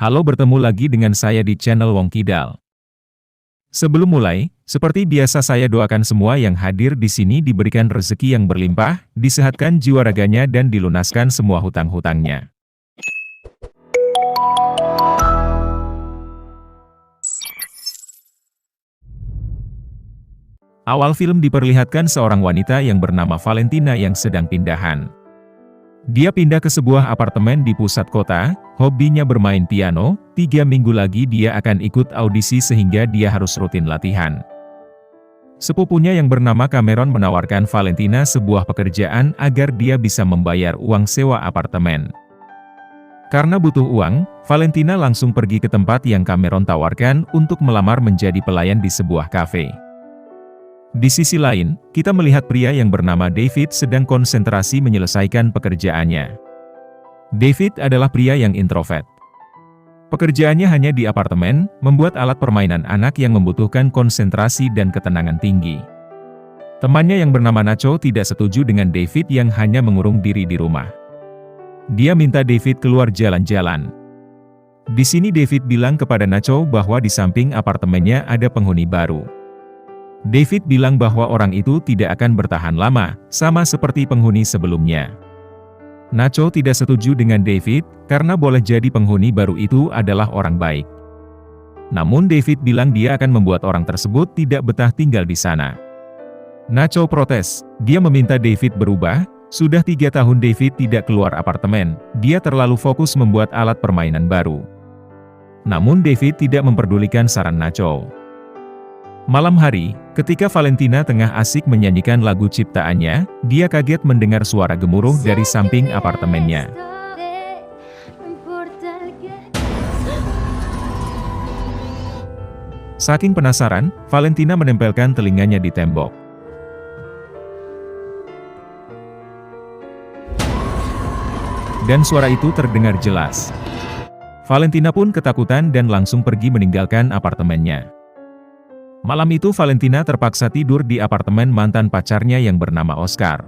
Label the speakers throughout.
Speaker 1: Halo, bertemu lagi dengan saya di channel Wong Kidal. Sebelum mulai, seperti biasa saya doakan semua yang hadir di sini diberikan rezeki yang berlimpah, disehatkan jiwa raganya dan dilunaskan semua hutang-hutangnya. Awal film diperlihatkan seorang wanita yang bernama Valentina yang sedang pindahan. Dia pindah ke sebuah apartemen di pusat kota, hobinya bermain piano, 3 minggu lagi dia akan ikut audisi sehingga dia harus rutin latihan. Sepupunya yang bernama Cameron menawarkan Valentina sebuah pekerjaan agar dia bisa membayar uang sewa apartemen. Karena butuh uang, Valentina langsung pergi ke tempat yang Cameron tawarkan untuk melamar menjadi pelayan di sebuah kafe. Di sisi lain, kita melihat pria yang bernama David sedang konsentrasi menyelesaikan pekerjaannya. David adalah pria yang introvert. Pekerjaannya hanya di apartemen, membuat alat permainan anak yang membutuhkan konsentrasi dan ketenangan tinggi. Temannya yang bernama Nacho tidak setuju dengan David yang hanya mengurung diri di rumah. Dia minta David keluar jalan-jalan. Di sini David bilang kepada Nacho bahwa di samping apartemennya ada penghuni baru. David bilang bahwa orang itu tidak akan bertahan lama, sama seperti penghuni sebelumnya. Nacho tidak setuju dengan David, karena boleh jadi penghuni baru itu adalah orang baik. Namun David bilang dia akan membuat orang tersebut tidak betah tinggal di sana. Nacho protes, dia meminta David berubah, sudah 3 tahun David tidak keluar apartemen, dia terlalu fokus membuat alat permainan baru. Namun David tidak memperdulikan saran Nacho. Malam hari, ketika Valentina tengah asik menyanyikan lagu ciptaannya, dia kaget mendengar suara gemuruh dari samping apartemennya. Saking penasaran, Valentina menempelkan telinganya di tembok. Dan suara itu terdengar jelas. Valentina pun ketakutan dan langsung pergi meninggalkan apartemennya. Malam itu Valentina terpaksa tidur di apartemen mantan pacarnya yang bernama Oscar.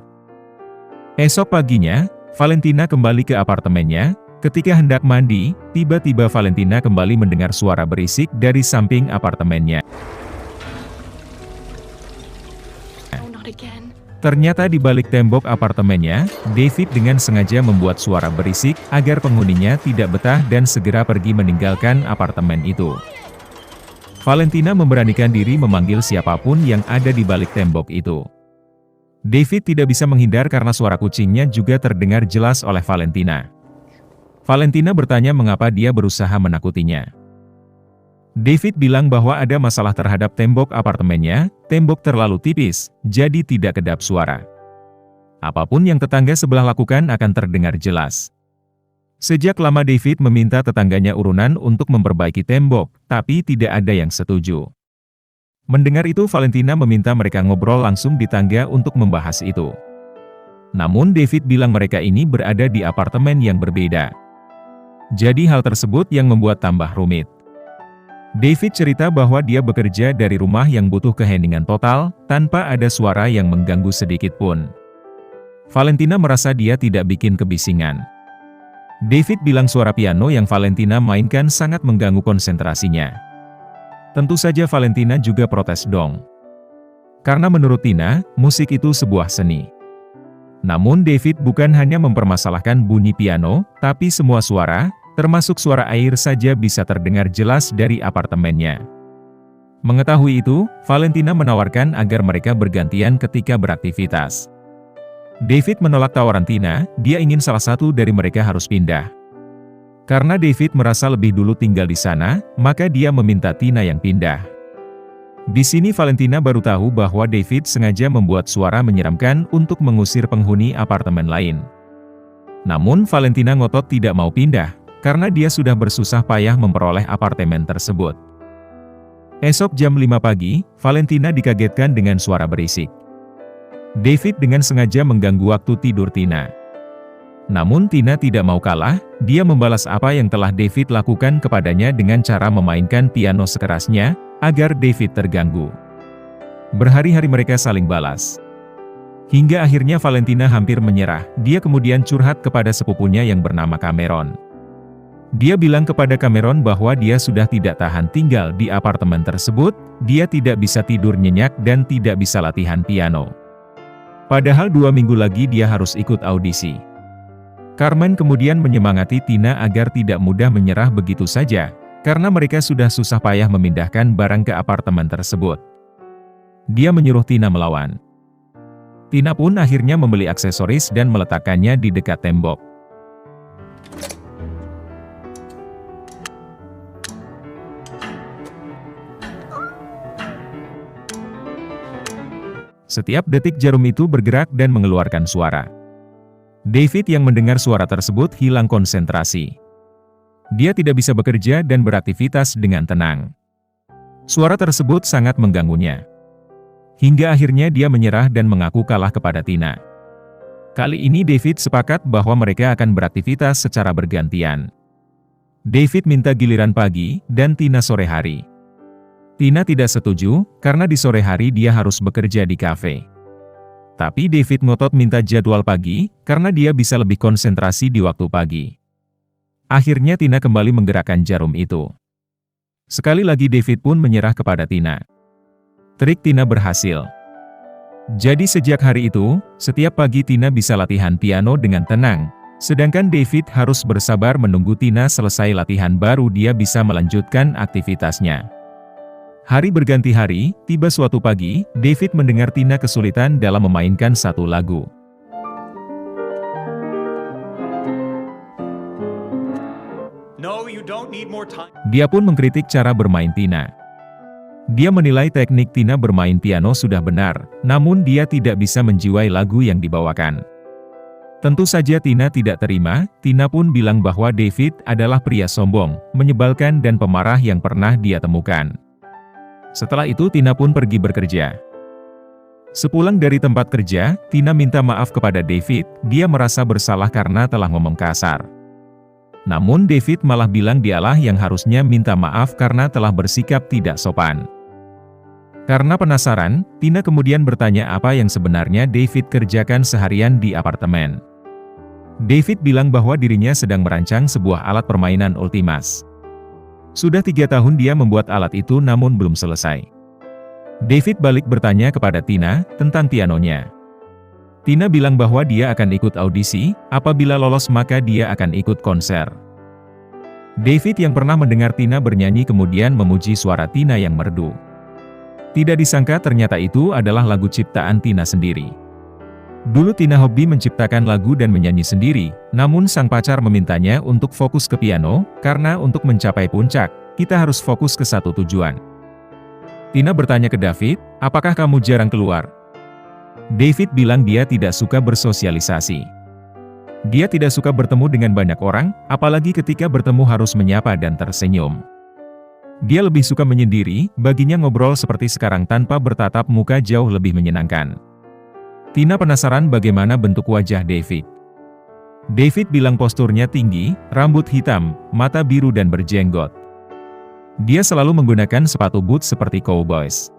Speaker 1: Esok paginya, Valentina kembali ke apartemennya. Ketika hendak mandi, tiba-tiba Valentina kembali mendengar suara berisik dari samping apartemennya. Ternyata di balik tembok apartemennya, David dengan sengaja membuat suara berisik agar penghuninya tidak betah dan segera pergi meninggalkan apartemen itu. Valentina memberanikan diri memanggil siapapun yang ada di balik tembok itu. David tidak bisa menghindar karena suara kucingnya juga terdengar jelas oleh Valentina. Valentina bertanya mengapa dia berusaha menakutinya. David bilang bahwa ada masalah terhadap tembok apartemennya, tembok terlalu tipis, jadi tidak kedap suara. Apapun yang tetangga sebelah lakukan akan terdengar jelas. Sejak lama David meminta tetangganya urunan untuk memperbaiki tembok, tapi tidak ada yang setuju. Mendengar itu Valentina meminta mereka ngobrol langsung di tangga untuk membahas itu. Namun David bilang mereka ini berada di apartemen yang berbeda. Jadi hal tersebut yang membuat tambah rumit. David cerita bahwa dia bekerja dari rumah yang butuh keheningan total, tanpa ada suara yang mengganggu sedikit pun. Valentina merasa dia tidak bikin kebisingan. David bilang suara piano yang Valentina mainkan sangat mengganggu konsentrasinya. Tentu saja Valentina juga protes dong. Karena menurut Tina, musik itu sebuah seni. Namun David bukan hanya mempermasalahkan bunyi piano, tapi semua suara, termasuk suara air saja bisa terdengar jelas dari apartemennya. Mengetahui itu, Valentina menawarkan agar mereka bergantian ketika beraktivitas. David menolak tawaran Tina, dia ingin salah satu dari mereka harus pindah. Karena David merasa lebih dulu tinggal di sana, maka dia meminta Tina yang pindah. Di sini Valentina baru tahu bahwa David sengaja membuat suara menyeramkan untuk mengusir penghuni apartemen lain. Namun Valentina ngotot tidak mau pindah, karena dia sudah bersusah payah memperoleh apartemen tersebut. Esok jam 5 pagi, Valentina dikagetkan dengan suara berisik. David dengan sengaja mengganggu waktu tidur Tina. Namun Tina tidak mau kalah, dia membalas apa yang telah David lakukan kepadanya dengan cara memainkan piano sekerasnya, agar David terganggu. Berhari-hari mereka saling balas. Hingga akhirnya Valentina hampir menyerah, dia kemudian curhat kepada sepupunya yang bernama Cameron. Dia bilang kepada Cameron bahwa dia sudah tidak tahan tinggal di apartemen tersebut, dia tidak bisa tidur nyenyak dan tidak bisa latihan piano. Padahal 2 minggu lagi dia harus ikut audisi. Carmen kemudian menyemangati Tina agar tidak mudah menyerah begitu saja, karena mereka sudah susah payah memindahkan barang ke apartemen tersebut. Dia menyuruh Tina melawan. Tina pun akhirnya membeli aksesoris dan meletakkannya di dekat tembok. Setiap detik jarum itu bergerak dan mengeluarkan suara. David yang mendengar suara tersebut hilang konsentrasi. Dia tidak bisa bekerja dan beraktivitas dengan tenang. Suara tersebut sangat mengganggunya. Hingga akhirnya dia menyerah dan mengaku kalah kepada Tina. Kali ini David sepakat bahwa mereka akan beraktivitas secara bergantian. David minta giliran pagi dan Tina sore hari. Tina tidak setuju, karena di sore hari dia harus bekerja di kafe. Tapi David ngotot minta jadwal pagi, karena dia bisa lebih konsentrasi di waktu pagi. Akhirnya Tina kembali menggerakkan jarum itu. Sekali lagi David pun menyerah kepada Tina. Trik Tina berhasil. Jadi sejak hari itu, setiap pagi Tina bisa latihan piano dengan tenang, sedangkan David harus bersabar menunggu Tina selesai latihan baru dia bisa melanjutkan aktivitasnya. Hari berganti hari, tiba suatu pagi, David mendengar Tina kesulitan dalam memainkan satu lagu. Dia pun mengkritik cara bermain Tina. Dia menilai teknik Tina bermain piano sudah benar, namun dia tidak bisa menjiwai lagu yang dibawakan. Tentu saja Tina tidak terima, Tina pun bilang bahwa David adalah pria sombong, menyebalkan dan pemarah yang pernah dia temukan. Setelah itu Tina pun pergi bekerja. Sepulang dari tempat kerja, Tina minta maaf kepada David, dia merasa bersalah karena telah ngomong kasar. Namun David malah bilang dialah yang harusnya minta maaf karena telah bersikap tidak sopan. Karena penasaran, Tina kemudian bertanya apa yang sebenarnya David kerjakan seharian di apartemen. David bilang bahwa dirinya sedang merancang sebuah alat permainan Ultimas. Sudah 3 tahun dia membuat alat itu namun belum selesai. David balik bertanya kepada Tina tentang pianonya. Tina bilang bahwa dia akan ikut audisi, apabila lolos maka dia akan ikut konser. David yang pernah mendengar Tina bernyanyi kemudian memuji suara Tina yang merdu. Tidak disangka ternyata itu adalah lagu ciptaan Tina sendiri. Dulu Tina hobi menciptakan lagu dan menyanyi sendiri, namun sang pacar memintanya untuk fokus ke piano, karena untuk mencapai puncak, kita harus fokus ke satu tujuan. Tina bertanya ke David, apakah kamu jarang keluar? David bilang dia tidak suka bersosialisasi. Dia tidak suka bertemu dengan banyak orang, apalagi ketika bertemu harus menyapa dan tersenyum. Dia lebih suka menyendiri, baginya ngobrol seperti sekarang tanpa bertatap muka jauh lebih menyenangkan. Tina penasaran bagaimana bentuk wajah David. David bilang posturnya tinggi, rambut hitam, mata biru dan berjenggot. Dia selalu menggunakan sepatu boot seperti cowboys.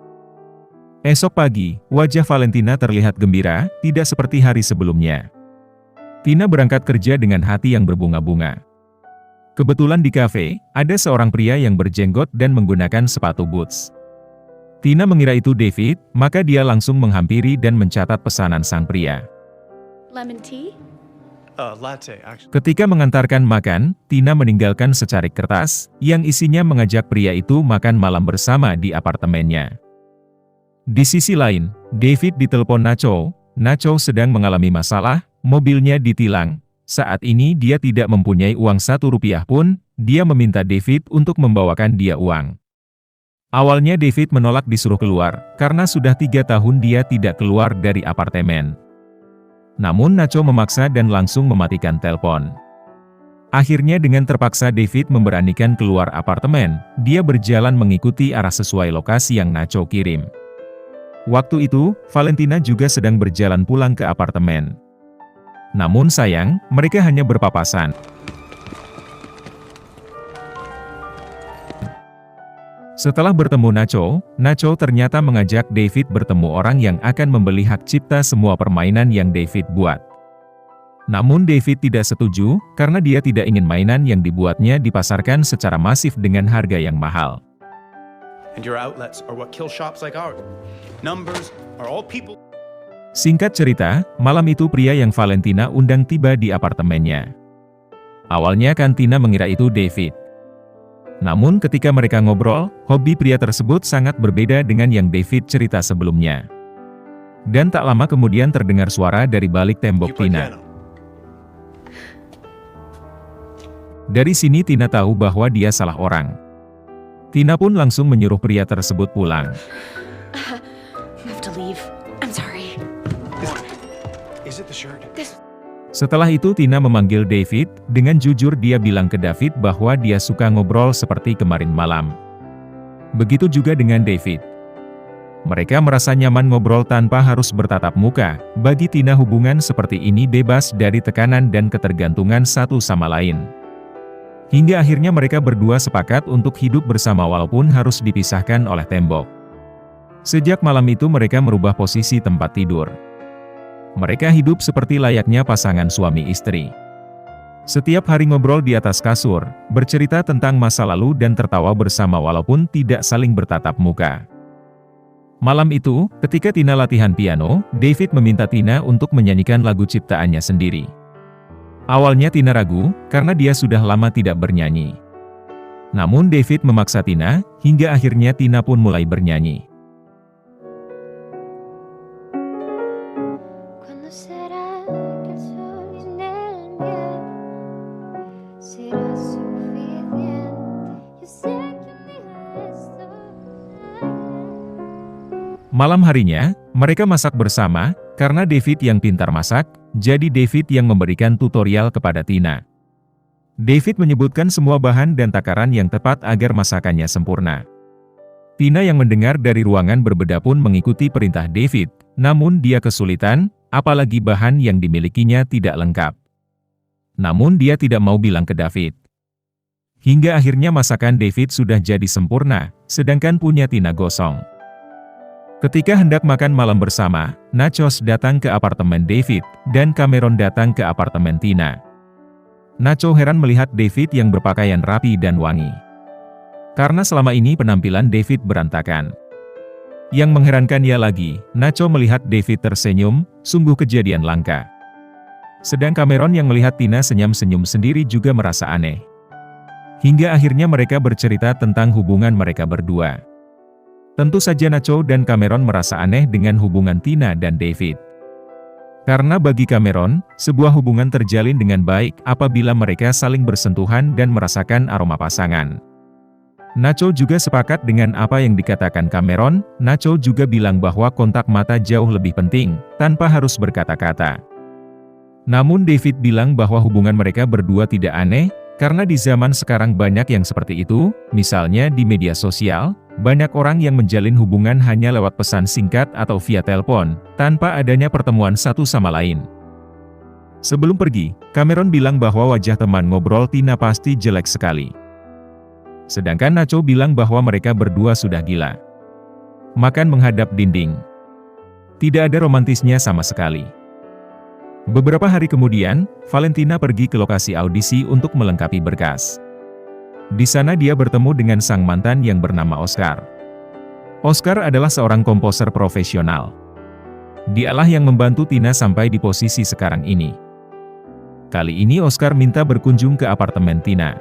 Speaker 1: Esok pagi, wajah Valentina terlihat gembira, tidak seperti hari sebelumnya. Tina berangkat kerja dengan hati yang berbunga-bunga. Kebetulan di kafe, ada seorang pria yang berjenggot dan menggunakan sepatu boots. Tina mengira itu David, maka dia langsung menghampiri dan mencatat pesanan sang pria.
Speaker 2: Lemon tea?
Speaker 3: Latte, actually.
Speaker 1: Ketika mengantarkan makan, Tina meninggalkan secarik kertas, yang isinya mengajak pria itu makan malam bersama di apartemennya. Di sisi lain, David ditelepon Nacho. Nacho sedang mengalami masalah, mobilnya ditilang. Saat ini dia tidak mempunyai uang Rp1 pun, dia meminta David untuk membawakan dia uang. Awalnya David menolak disuruh keluar, karena sudah 3 tahun dia tidak keluar dari apartemen. Namun Nacho memaksa dan langsung mematikan telepon. Akhirnya dengan terpaksa David memberanikan keluar apartemen, dia berjalan mengikuti arah sesuai lokasi yang Nacho kirim. Waktu itu, Valentina juga sedang berjalan pulang ke apartemen. Namun sayang, mereka hanya berpapasan. Setelah bertemu Nacho ternyata mengajak David bertemu orang yang akan membeli hak cipta semua permainan yang David buat. Namun David tidak setuju, karena dia tidak ingin mainan yang dibuatnya dipasarkan secara masif dengan harga yang mahal.
Speaker 4: And your outlets are what kill shops like ours. Numbers are all people.
Speaker 1: Singkat cerita, malam itu pria yang Valentina undang tiba di apartemennya. Awalnya kan Tina mengira itu David. Namun ketika mereka ngobrol, hobi pria tersebut sangat berbeda dengan yang David cerita sebelumnya. Dan tak lama kemudian terdengar suara dari balik tembok
Speaker 4: You play
Speaker 1: Tina.
Speaker 4: piano.
Speaker 1: Dari sini Tina tahu bahwa dia salah orang. Tina pun langsung menyuruh pria tersebut pulang.
Speaker 2: You have to leave. I'm sorry.
Speaker 3: Is it the shirt?
Speaker 1: Setelah itu Tina memanggil David, dengan jujur dia bilang ke David bahwa dia suka ngobrol seperti kemarin malam. Begitu juga dengan David. Mereka merasa nyaman ngobrol tanpa harus bertatap muka. Bagi Tina hubungan seperti ini bebas dari tekanan dan ketergantungan satu sama lain. Hingga akhirnya mereka berdua sepakat untuk hidup bersama walaupun harus dipisahkan oleh tembok. Sejak malam itu mereka merubah posisi tempat tidur. Mereka hidup seperti layaknya pasangan suami istri. Setiap hari ngobrol di atas kasur, bercerita tentang masa lalu dan tertawa bersama walaupun tidak saling bertatap muka. Malam itu, ketika Tina latihan piano, David meminta Tina untuk menyanyikan lagu ciptaannya sendiri. Awalnya Tina ragu, karena dia sudah lama tidak bernyanyi. Namun David memaksa Tina, hingga akhirnya Tina pun mulai bernyanyi.
Speaker 5: ¿Cuándo será que el sol viene el invierno? ¿Será suficiente? Yo sé que un día esto.
Speaker 1: Malam harinya, mereka masak bersama, karena David yang pintar masak, jadi David yang memberikan tutorial kepada Tina. David menyebutkan semua bahan dan takaran yang tepat agar masakannya sempurna. Tina yang mendengar dari ruangan berbeda pun mengikuti perintah David, namun dia kesulitan, apalagi bahan yang dimilikinya tidak lengkap. Namun dia tidak mau bilang ke David. Hingga akhirnya masakan David sudah jadi sempurna, sedangkan punya Tina gosong. Ketika hendak makan malam bersama, Nachos datang ke apartemen David, dan Cameron datang ke apartemen Tina. Nacho heran melihat David yang berpakaian rapi dan wangi. Karena selama ini penampilan David berantakan. Yang mengherankan ia lagi, Nacho melihat David tersenyum, sungguh kejadian langka. Sedang Cameron yang melihat Tina senyum-senyum sendiri juga merasa aneh. Hingga akhirnya mereka bercerita tentang hubungan mereka berdua. Tentu saja Nacho dan Cameron merasa aneh dengan hubungan Tina dan David. Karena bagi Cameron, sebuah hubungan terjalin dengan baik apabila mereka saling bersentuhan dan merasakan aroma pasangan. Nacho juga sepakat dengan apa yang dikatakan Cameron. Nacho juga bilang bahwa kontak mata jauh lebih penting, tanpa harus berkata-kata. Namun David bilang bahwa hubungan mereka berdua tidak aneh, karena di zaman sekarang banyak yang seperti itu, misalnya di media sosial, banyak orang yang menjalin hubungan hanya lewat pesan singkat atau via telepon, tanpa adanya pertemuan satu sama lain. Sebelum pergi, Cameron bilang bahwa wajah teman ngobrol Tina pasti jelek sekali. Sedangkan Nacho bilang bahwa mereka berdua sudah gila. Makan menghadap dinding. Tidak ada romantisnya sama sekali. Beberapa hari kemudian, Valentina pergi ke lokasi audisi untuk melengkapi berkas. Di sana dia bertemu dengan sang mantan yang bernama Oscar. Oscar adalah seorang komposer profesional. Dialah yang membantu Tina sampai di posisi sekarang ini. Kali ini Oscar minta berkunjung ke apartemen Tina.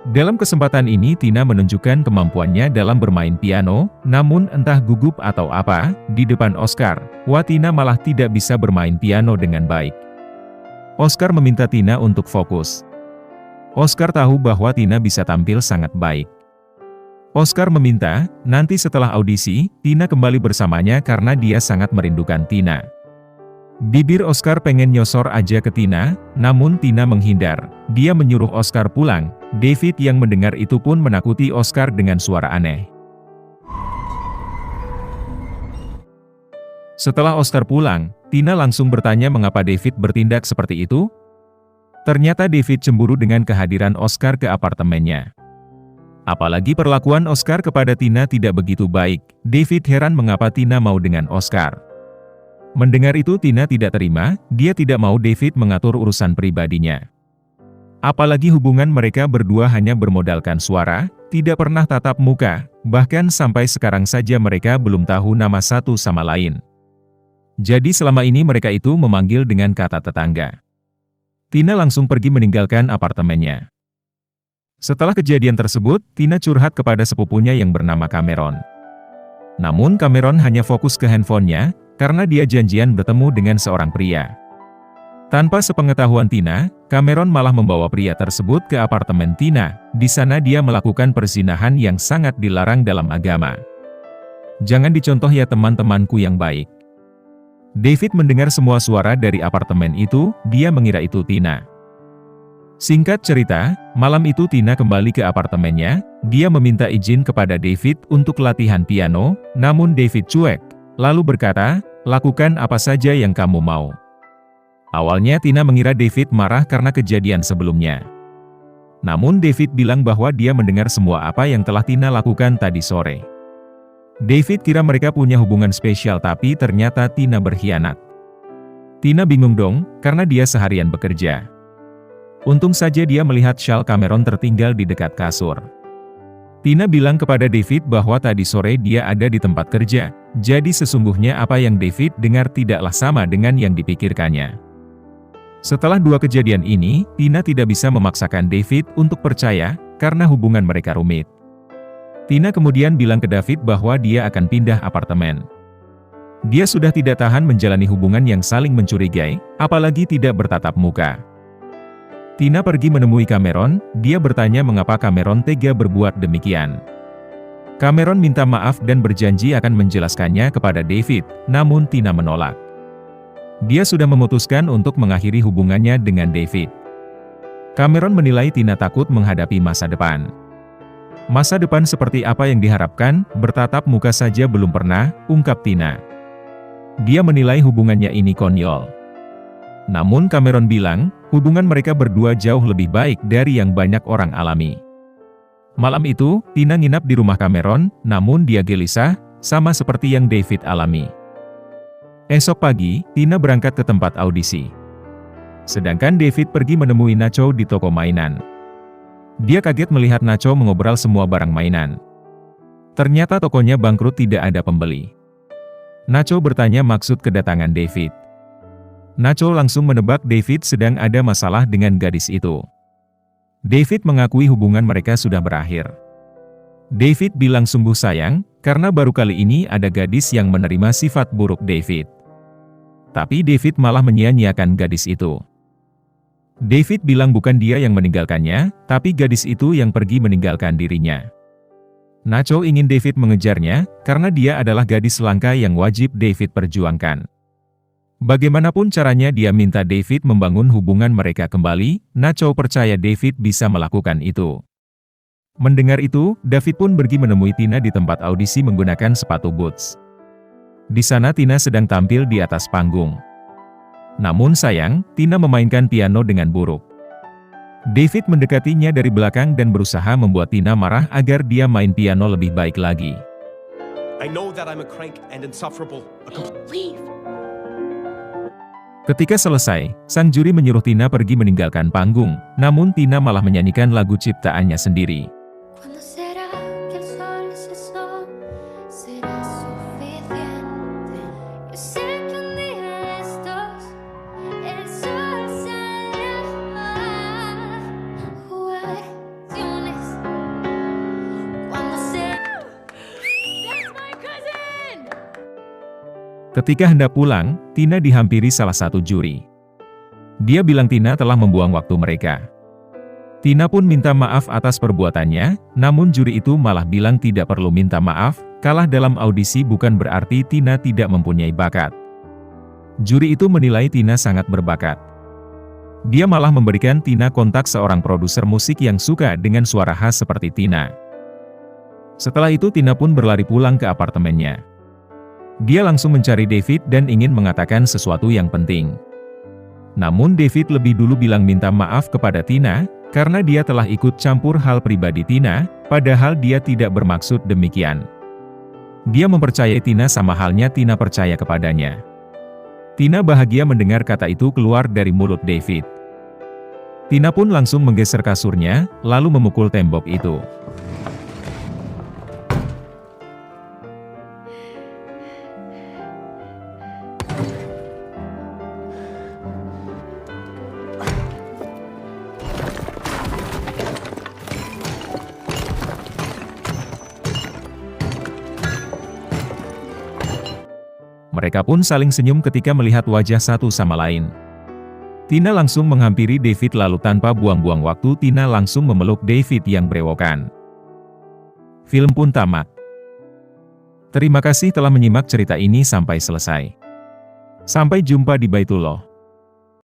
Speaker 1: Dalam kesempatan ini Tina menunjukkan kemampuannya dalam bermain piano, namun entah gugup atau apa, di depan Oscar, Tina malah tidak bisa bermain piano dengan baik. Oscar meminta Tina untuk fokus. Oscar tahu bahwa Tina bisa tampil sangat baik. Oscar meminta, nanti setelah audisi, Tina kembali bersamanya karena dia sangat merindukan Tina. Bibir Oscar pengen nyosor aja ke Tina, namun Tina menghindar. Dia menyuruh Oscar pulang. David yang mendengar itu pun menakuti Oscar dengan suara aneh. Setelah Oscar pulang, Tina langsung bertanya mengapa David bertindak seperti itu. Ternyata David cemburu dengan kehadiran Oscar ke apartemennya. Apalagi perlakuan Oscar kepada Tina tidak begitu baik. David heran mengapa Tina mau dengan Oscar. Mendengar itu Tina tidak terima, dia tidak mau David mengatur urusan pribadinya. Apalagi hubungan mereka berdua hanya bermodalkan suara, tidak pernah tatap muka, bahkan sampai sekarang saja mereka belum tahu nama satu sama lain. Jadi selama ini mereka itu memanggil dengan kata tetangga. Tina langsung pergi meninggalkan apartemennya. Setelah kejadian tersebut, Tina curhat kepada sepupunya yang bernama Cameron. Namun Cameron hanya fokus ke handphonenya, karena dia janjian bertemu dengan seorang pria. Tanpa sepengetahuan Tina, Cameron malah membawa pria tersebut ke apartemen Tina. Di sana dia melakukan perzinahan yang sangat dilarang dalam agama. Jangan dicontoh ya teman-temanku yang baik. David mendengar semua suara dari apartemen itu, dia mengira itu Tina. Singkat cerita, malam itu Tina kembali ke apartemennya, dia meminta izin kepada David untuk latihan piano, namun David cuek, lalu berkata, "Lakukan apa saja yang kamu mau." Awalnya Tina mengira David marah karena kejadian sebelumnya. Namun David bilang bahwa dia mendengar semua apa yang telah Tina lakukan tadi sore. David kira mereka punya hubungan spesial tapi ternyata Tina berkhianat. Tina bingung dong, karena dia seharian bekerja. Untung saja dia melihat shawl Cameron tertinggal di dekat kasur. Tina bilang kepada David bahwa tadi sore dia ada di tempat kerja, jadi sesungguhnya apa yang David dengar tidaklah sama dengan yang dipikirkannya. Setelah dua kejadian ini, Tina tidak bisa memaksakan David untuk percaya, karena hubungan mereka rumit. Tina kemudian bilang ke David bahwa dia akan pindah apartemen. Dia sudah tidak tahan menjalani hubungan yang saling mencurigai, apalagi tidak bertatap muka. Tina pergi menemui Cameron, dia bertanya mengapa Cameron tega berbuat demikian. Cameron minta maaf dan berjanji akan menjelaskannya kepada David, namun Tina menolak. Dia sudah memutuskan untuk mengakhiri hubungannya dengan David. Cameron menilai Tina takut menghadapi masa depan. Masa depan seperti apa yang diharapkan, bertatap muka saja belum pernah, ungkap Tina. Dia menilai hubungannya ini konyol. Namun Cameron bilang, hubungan mereka berdua jauh lebih baik dari yang banyak orang alami. Malam itu, Tina nginap di rumah Cameron, namun dia gelisah, sama seperti yang David alami. Esok pagi, Tina berangkat ke tempat audisi. Sedangkan David pergi menemui Nacho di toko mainan. Dia kaget melihat Nacho mengobrol semua barang mainan. Ternyata tokonya bangkrut, tidak ada pembeli. Nacho bertanya maksud kedatangan David. Nacho langsung menebak David sedang ada masalah dengan gadis itu. David mengakui hubungan mereka sudah berakhir. David bilang sungguh sayang, karena baru kali ini ada gadis yang menerima sifat buruk David. Tapi David malah menyia-nyiakan gadis itu. David bilang bukan dia yang meninggalkannya, tapi gadis itu yang pergi meninggalkan dirinya. Nacho ingin David mengejarnya, karena dia adalah gadis langka yang wajib David perjuangkan. Bagaimanapun caranya dia minta David membangun hubungan mereka kembali, Nacho percaya David bisa melakukan itu. Mendengar itu, David pun pergi menemui Tina di tempat audisi menggunakan sepatu boots. Di sana Tina sedang tampil di atas panggung. Namun sayang, Tina memainkan piano dengan buruk. David mendekatinya dari belakang dan berusaha membuat Tina marah agar dia main piano lebih baik lagi.
Speaker 4: I know that I'm a crank and insufferable.
Speaker 2: Leave.
Speaker 1: Ketika selesai, sang juri menyuruh Tina pergi meninggalkan panggung, namun Tina malah menyanyikan lagu ciptaannya sendiri.
Speaker 5: ¿Cuándo será que el sol cesó? ¿Será suficiente? Yo sé que un día de estos el sol saldrá. Jugaciones. ¿Cuándo será?
Speaker 2: That's my cousin!
Speaker 1: Ketika hendak pulang, Tina dihampiri salah satu juri. Dia bilang Tina telah membuang waktu mereka. Tina pun minta maaf atas perbuatannya, namun juri itu malah bilang tidak perlu minta maaf, kalah dalam audisi bukan berarti Tina tidak mempunyai bakat. Juri itu menilai Tina sangat berbakat. Dia malah memberikan Tina kontak seorang produser musik yang suka dengan suara khas seperti Tina. Setelah itu Tina pun berlari pulang ke apartemennya. Dia langsung mencari David dan ingin mengatakan sesuatu yang penting. Namun David lebih dulu bilang minta maaf kepada Tina, karena dia telah ikut campur hal pribadi Tina, padahal dia tidak bermaksud demikian. Dia mempercayai Tina sama halnya Tina percaya kepadanya. Tina bahagia mendengar kata itu keluar dari mulut David. Tina pun langsung menggeser kasurnya, lalu memukul tembok itu. Mereka pun saling senyum ketika melihat wajah satu sama lain. Tina langsung menghampiri David lalu tanpa buang-buang waktu Tina langsung memeluk David yang berewokan. Film pun tamat. Terima kasih telah menyimak cerita ini sampai selesai. Sampai jumpa di Baitullah.